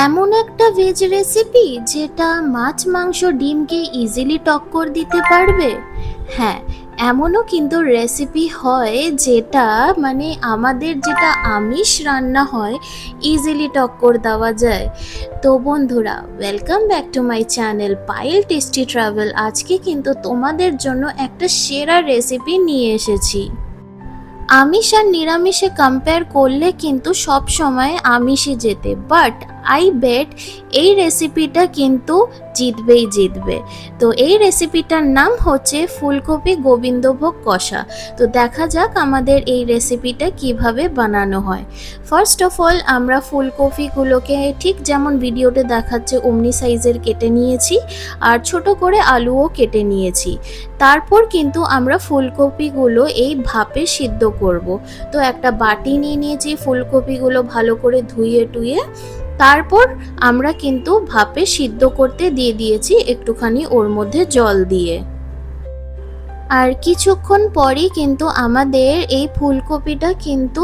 এমন একটা veg recipe যেটা মাছ মাংস ডিমকে ইজিলি টক্কর দিতে পারবে। হ্যাঁ, এমনও কিন্তু রেসিপি হয় যেটা মানে আমাদের যেটা আমিষ রান্না হয় ইজিলি টক্কর দেওয়া যায়। তো বন্ধুরা, welcome back to my channel Payel tasty travel. আজকে কিন্তু তোমাদের জন্য একটা সেরা রেসিপি নিয়ে এসেছি। আমিষ আর নিরামিষে কম্পেয়ার করলে কিন্তু সব সময় আমিষই জেতে, বাট আই বেট এই রেসিপিটা কিন্তু জিতবে। তো এই রেসিপিটার নাম হচ্ছে ফুলকপি গোবিন্দভোগ কষা। তো দেখা যাক আমাদের এই রেসিপিটা কিভাবে বানানো হয়। ফার্স্ট অফ অল আমরা ফুলকপিগুলোকে ঠিক যেমন ভিডিওতে দেখাচ্ছে অমনি সাইজের কেটে নিয়েছি, আর ছোট করে আলুও কেটে নিয়েছি। তারপর কিন্তু আমরা ফুলকপিগুলো এই ভাপে সিদ্ধ করব। তো একটা বাটি নিয়ে নিয়েছি, ফুলকপিগুলো ভালো করে ধুয়ে টুয়ে তারপর আমরা কিন্তু ভাপে সিদ্ধ করতে দিয়ে দিয়েছি একটুখানি ওর মধ্যে জল দিয়ে। আর কিছুক্ষণ পরই কিন্তু আমাদের এই ফুলকপিটা কিন্তু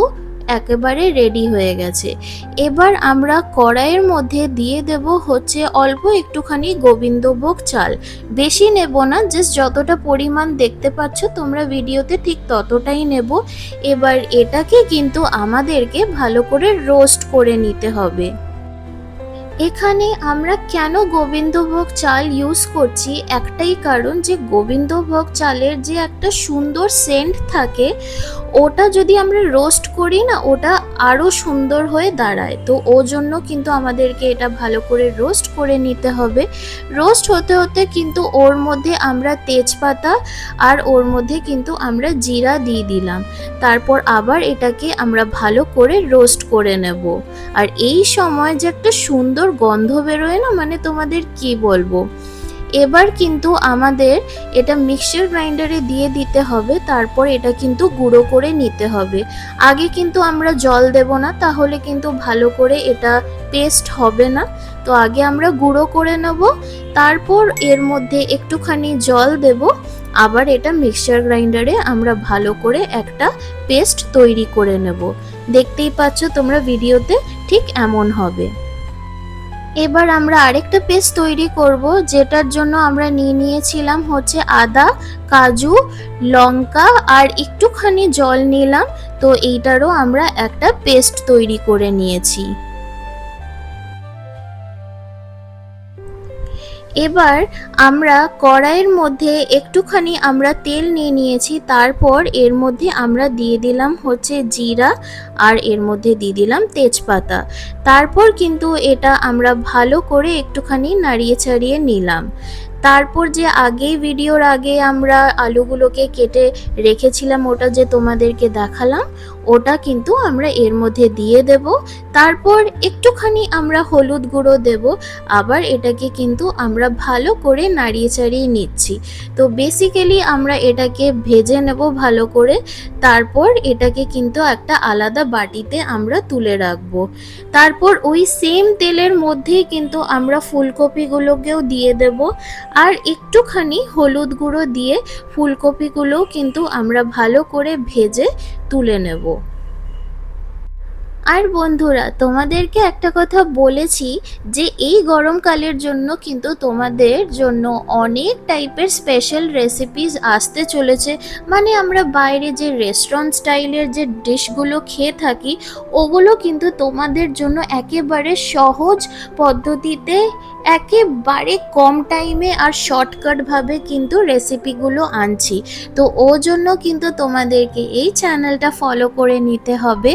একেবারে রেডি হয়ে গেছে। এবার আমরা কড়াইয়ের মধ্যে দিয়ে দেব হচ্ছে অল্প একটুখানি গোবিন্দভোগ চাল। বেশি নেব না, জাস্ট যতটা পরিমাণ দেখতে পাচ্ছ তোমরা ভিডিওতে ঠিক ততটাই নেব। এবার এটাকে কিন্তু আমাদেরকে ভালো করে রোস্ট করে নিতে হবে। এখানে আমরা কেন গোবিন্দভোগ চাল ইউজ করছি, একটাই কারণ যে গোবিন্দভোগ চালের যে একটা সুন্দর সেন্ট থাকে, ওটা যদি আমরা রোস্ট করি না ওটা আরও সুন্দর হয়ে দাঁড়ায়। তো ও জন্য কিন্তু আমাদেরকে এটা ভালো করে রোস্ট করে নিতে হবে। রোস্ট হতে হতে কিন্তু ওর মধ্যে আমরা তেজপাতা আর ওর মধ্যে কিন্তু আমরা জিরা দিয়ে দিলাম। তারপর আবার এটাকে আমরা ভালো করে রোস্ট করে নেব। আর এই সময় যে একটা সুন্দর গন্ধ বেরোয় না, মানে তোমাদের কি বলবো। এবার কিন্তু আমাদের এটা মিক্সচার গ্রাইন্ডারে দিয়ে দিতে হবে, তারপর এটা কিন্তু গুঁড়ো করে নিতে হবে। আগে কিন্তু আমরা জল দেব না, তাহলে কিন্তু ভালো করে এটা পেস্ট হবে না। তো আগে আমরা গুঁড়ো করে নেব, তারপর এর মধ্যে একটুখানি জল দেব, আবার এটা মিক্সচার গ্রাইন্ডারে আমরা ভালো করে একটা পেস্ট তৈরি করে নেব। দেখতেই পাচ্ছ তোমরা ভিডিওতে ঠিক এমন হবে। এবার আমরা আরেকটা পেস্ট তৈরি করব, যেটার জন্য আমরা নিয়েছিলাম হচ্ছে আদা, কাজু, লঙ্কা আর একটুখানি জল নিলাম। তো এইটারও আমরা একটা পেস্ট তৈরি করে নিয়েছি। এবার আমরা কড়াইয়ের মধ্যে একটুখানি আমরা তেল নিয়েছি, তারপর এর মধ্যে আমরা দিয়ে দিলাম হচ্ছে জিরা আর এর মধ্যে দিয়ে দিলাম তেজপাতা। তারপর কিন্তু এটা আমরা ভালো করে একটুখানি নাড়িয়ে চাড়িয়ে নিলাম। তারপর যে ভিডিওর আগে আমরা আলুগুলোকে কেটে রেখেছিলাম, ওটা যে তোমাদেরকে দেখালাম, ওটা কিন্তু আমরা এর মধ্যে দিয়ে দেব। তারপর একটুখানি আমরা হলুদ গুঁড়ো দেব। আবার এটাকে কিন্তু আমরা ভালো করে নাড়িয়ে চাড়িয়ে নিচ্ছি। তো বেসিক্যালি আমরা এটাকে ভেজে নেব ভালো করে, তারপর এটাকে কিন্তু একটা আলাদা বাটিতে আমরা তুলে রাখবো। তারপর ওই সেম তেলের মধ্যেই কিন্তু আমরা ফুলকপিগুলোকেও দিয়ে দেব, আর একটুখানি হলুদ গুঁড়ো দিয়ে ফুলকপিগুলোও কিন্তু আমরা ভালো করে ভেজে তুলে নেব। আর বন্ধুরা, তোমাদেরকে একটা কথা বলেছি যে এই গরমকালের জন্য কিন্তু তোমাদের জন্য অনেক টাইপের স্পেশাল রেসিপিস আসতে চলেছে। মানে আমরা বাইরে যে রেস্টুরেন্ট স্টাইলের যে ডিশগুলো খেয়ে থাকি, ওগুলো কিন্তু তোমাদের জন্য একেবারে সহজ পদ্ধতিতে, একেবারে কম টাইমে আর শর্টকাটভাবে কিন্তু রেসিপিগুলো আনছি। তো ও জন্য কিন্তু তোমাদেরকে এই চ্যানেলটা ফলো করে নিতে হবে,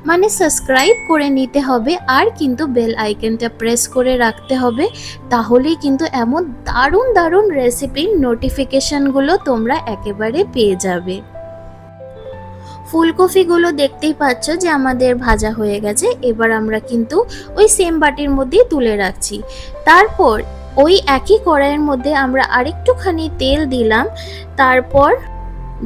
মানে সাবস্ক্রাইব করে নিতে হবে, আর কিন্তু বেল আইকনটা প্রেস করে রাখতে হবে। তাহলেই কিন্তু এমন দারুণ দারুণ রেসিপির নোটিফিকেশনগুলো তোমরা একেবারে পেয়ে যাবে। ফুলকপিগুলো দেখতেই পাচ্ছ যে আমাদের ভাজা হয়ে গেছে। এবার আমরা কিন্তু ওই সেম বাটির মধ্যেই তুলে রাখছি। তারপর ওই একই কড়াইয়ের মধ্যে আমরা আরেকটুখানি তেল দিলাম। তারপর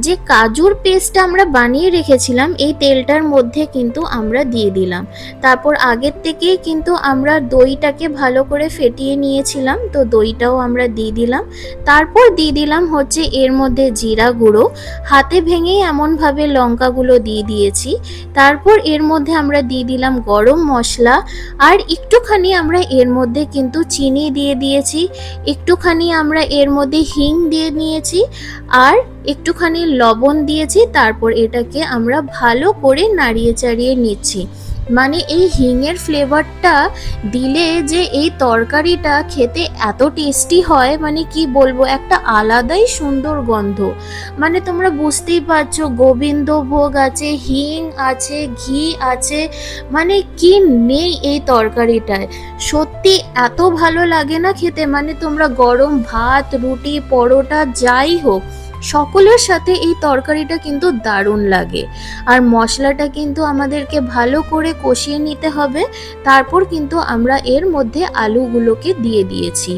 যে কাজুর পেস্টটা আমরা বানিয়ে রেখেছিলাম এই তেলটার মধ্যে কিন্তু আমরা দিয়ে দিলাম। তারপর আগের থেকেই কিন্তু আমরা দইটাকে ভালো করে ফেটিয়ে নিয়েছিলাম, তো দইটাও আমরা দিয়ে দিলাম। তারপর দিয়ে দিলাম হচ্ছে এর মধ্যে জিরা গুঁড়ো, হাতে ভেঙেই এমনভাবে লঙ্কাগুলো দিয়ে দিয়েছি। তারপর এর মধ্যে আমরা দিয়ে দিলাম গরম মশলা, আর একটুখানি আমরা এর মধ্যে কিন্তু চিনি দিয়ে দিয়েছি, একটুখানি আমরা এর মধ্যে হিং দিয়ে নিয়েছি, আর একটুখানি লবণ দিয়েছি। তারপর এটাকে আমরা ভালো করে নাড়িয়ে চাড়িয়ে নিচ্ছি। মানে এই হিংয়ের ফ্লেভারটা দিলে যে এই তরকারিটা খেতে এত টেস্টি হয়, মানে কি বলবো, একটা আলাদাই সুন্দর গন্ধ। মানে তোমরা বুঝতেই পারছো, গোবিন্দভোগ আছে, হিং আছে, ঘি আছে, মানে কি নেই এই তরকারিটায়। সত্যি এত ভালো লাগে না খেতে, মানে তোমরা গরম ভাত, রুটি, পরোটা যাই হোক সকলের সাথে এই তরকারিটা কিন্তু দারুণ লাগে। আর মশলাটা কিন্তু আমাদেরকে ভালো করে কষিয়ে নিতে হবে। তারপর কিন্তু আমরা এর মধ্যে আলুগুলোকে দিয়ে দিয়েছি।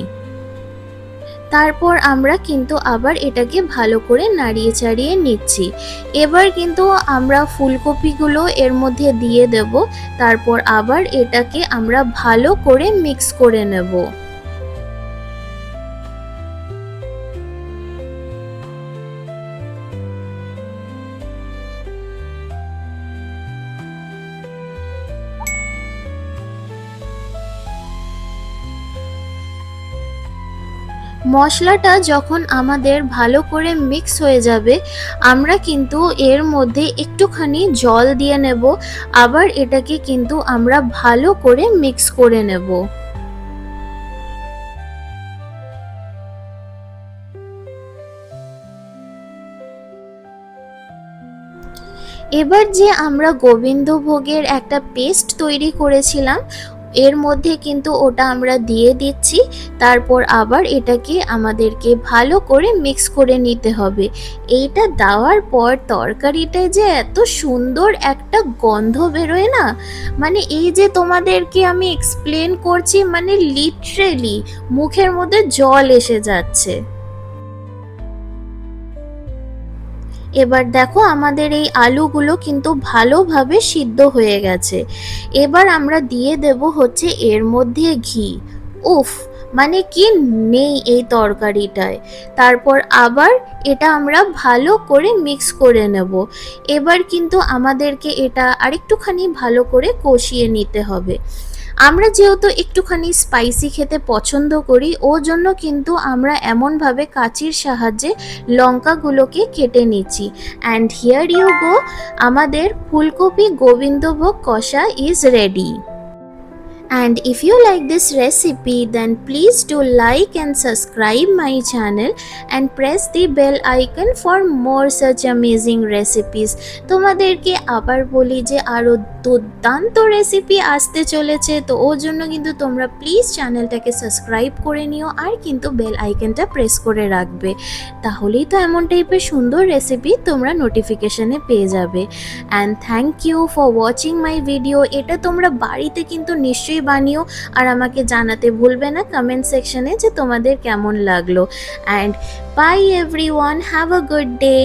তারপর আমরা কিন্তু আবার এটাকে ভালো করে নাড়িয়ে চাড়িয়ে নিচ্ছি। এবার কিন্তু আমরা ফুলকপিগুলো এর মধ্যে দিয়ে দেব। তারপর আবার এটাকে আমরা ভালো করে মিক্স করে নেব। মশলাটা যখন আমাদের ভালো করে মিক্স হয়ে যাবে, আমরা কিন্তু এর মধ্যে একটুখানি জল দিয়ে নেব। আবার এটাকে কিন্তু আমরা ভালো করে মিক্স করে নেব। এবার যে আমরা গোবিন্দভোগের একটা পেস্ট তৈরি করেছিলাম, এর মধ্যে কিন্তু ওটা আমরা দিয়ে দিচ্ছি। তারপর আবার এটাকে আমাদেরকে ভালো করে মিক্স করে নিতে হবে। এইটা দেওয়ার পর তরকারিটায় যে এত সুন্দর একটা গন্ধ বেরোয় না, মানে এই যে তোমাদেরকে আমি এক্সপ্লেন করছি, মানে লিটারেলি মুখের মধ্যে জল এসে যাচ্ছে। এবার দেখো আমাদের এই আলুগুলো কিন্তু ভালোভাবে সিদ্ধ হয়ে গেছে। এবার আমরা দিয়ে দেব হচ্ছে এর মধ্যে ঘি। উফ, মানে কি নেই এই তরকারিটায়। তারপর আবার এটা আমরা ভালো করে মিক্স করে নেব। এবার কিন্তু আমাদেরকে এটা আরেকটুখানি ভালো করে কষিয়ে নিতে হবে। আমরা যেহেতু একটুখানি স্পাইসি খেতে পছন্দ করি, ও জন্য কিন্তু আমরা এমনভাবে কাঁচির সাহায্যে লঙ্কাগুলোকে কেটে নিচ্ছি। অ্যান্ড হিয়ার ইউ গো, আমাদের ফুলকপি গোবিন্দভোগ কষা is ready. And if you like this recipe, then please do like and subscribe my channel and press the bell icon for more such amazing recipes. তোমাদেরকে আবার বলি যে আরো দুর্দান্ত রেসিপি আসতে চলেছে, তো ওর জন্য কিন্তু তোমরা প্লিজ চ্যানেলটাকে সাবস্ক্রাইব করে নিও আর কিন্তু বেল আইকনটা প্রেস করে রাখবে। তাহলেই তো এমন টাইপের সুন্দর রেসিপি তোমরা নোটিফিকেশনে পেয়ে যাবে। And thank you for watching my video. এটা তোমরা বাড়িতে কিন্তু নিশ্চয়ই বানিও আর আমাকে জানাতে ভুলবে না কমেন্ট সেকশনে যে তোমাদের কেমন লাগলো। And by everyone, have a good day.